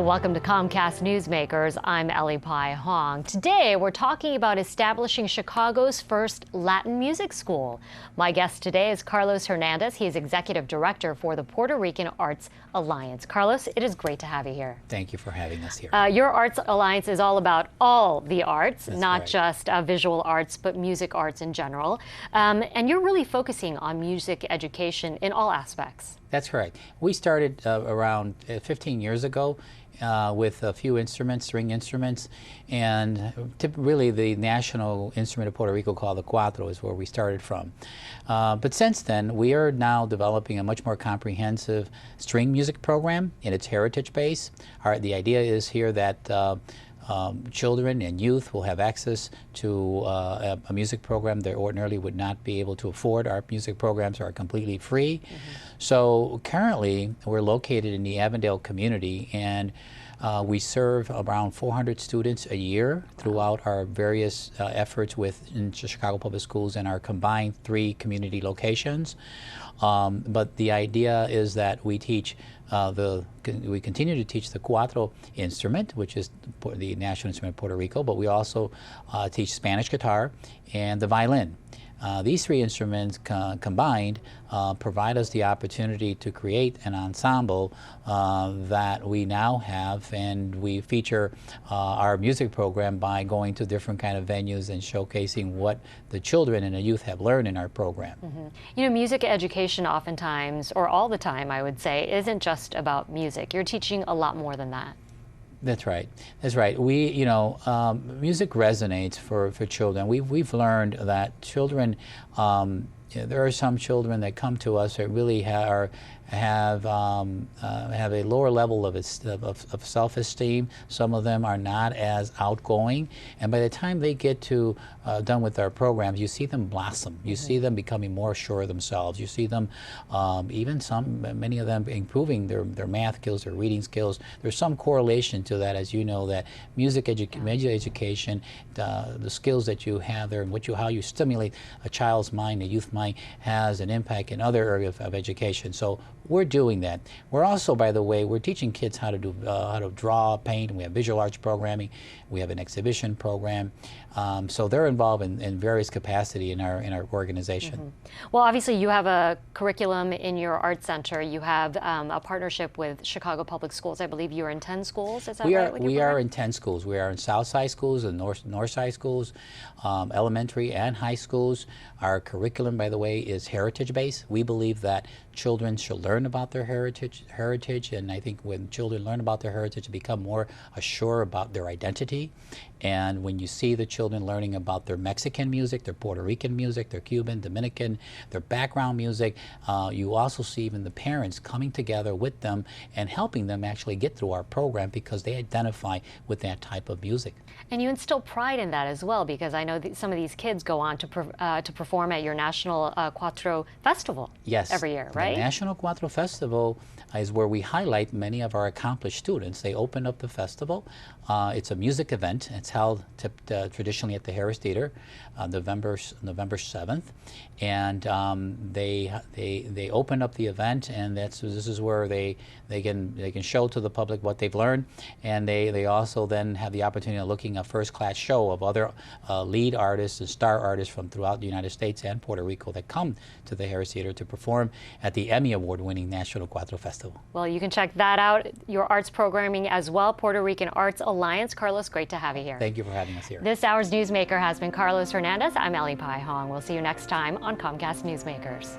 Welcome to Comcast Newsmakers. I'm Ellie Pai Hong. Today, we're talking about establishing Chicago's first Latin music school. My guest today is Carlos Hernandez. He is Executive Director for the Puerto Rican Arts Alliance. Carlos, it is great to have you here. Thank you for having us here. Your Arts Alliance is all about all the arts, That's not right. just visual arts, but music arts in general. And you're really focusing on music education in all aspects. That's correct. We started around 15 years ago with a few instruments, string instruments, and really the national instrument of Puerto Rico called the cuatro is where we started from. But since then, we are now developing a much more comprehensive string music program in its heritage base. The idea is here that children and youth will have access to a music program they ordinarily would not be able to afford. Our music programs are completely free. So currently we're located in the Avondale community, and we serve around 400 students a year throughout our various efforts within Chicago Public Schools and our combined 3 community locations. But the idea is that we teach we continue to teach the cuatro instrument, which is the national instrument of Puerto Rico, but we also teach Spanish guitar and the violin. These 3 instruments combined provide us the opportunity to create an ensemble that we now have, and we feature our music program by going to different kind of venues and showcasing what the children and the youth have learned in our program. You know, music education oftentimes, or all the time I would say, isn't just about music. You're teaching a lot more than that. That's right. That's right. Music resonates for children. We've learned that children, there are some children that come to us that really have a lower level of self-esteem. Some of them are not as outgoing, and by the time they get to done with our programs, you see them blossom. You see them becoming more sure of themselves. You see them, many of them improving their math skills, their reading skills. There's some correlation to that, as you know, that music education, the skills that you have there, and how you stimulate a child's mind, a youth mind, has an impact in other areas of education. So we're doing that. We're also, by the way, we're teaching kids how to draw, paint. We have visual arts programming. We have an exhibition program. So they're involved in various capacity in our organization. Well, obviously you have a curriculum in your art center. You have a partnership with Chicago Public Schools. I believe you're in 10 schools. Is that right? We are in 10 schools. We are in South Side schools and North Side schools, elementary and high schools. Our curriculum, by the way, is heritage-based. We believe that children should learn about their heritage, and I think when children learn about their heritage, they become more assured about their identity. And when you see the children learning about their Mexican music, their Puerto Rican music, their Cuban, Dominican, their background music, you also see even the parents coming together with them and helping them actually get through our program because they identify with that type of music. And you instill pride in that as well, because I know that some of these kids go on to perform at your National Cuatro Festival every year, right? The National Cuatro Festival is where we highlight many of our accomplished students. They open up the festival. It's a music event. It's held traditionally at the Harris Theater, November 7th, and they open up the event, and this is where they can show to the public what they've learned, and they also then have the opportunity of looking at a first-class show of other lead artists and star artists from throughout the United States and Puerto Rico that come to the Harris Theater to perform at the Emmy Award-winning National Cuatro Festival. Well, you can check that out, your arts programming as well, Puerto Rican Arts Alliance. Carlos, great to have you here. Thank you for having us here. This hour's Newsmaker has been Carlos Hernandez. I'm Ellie Pai Hong. We'll see you next time on Comcast Newsmakers.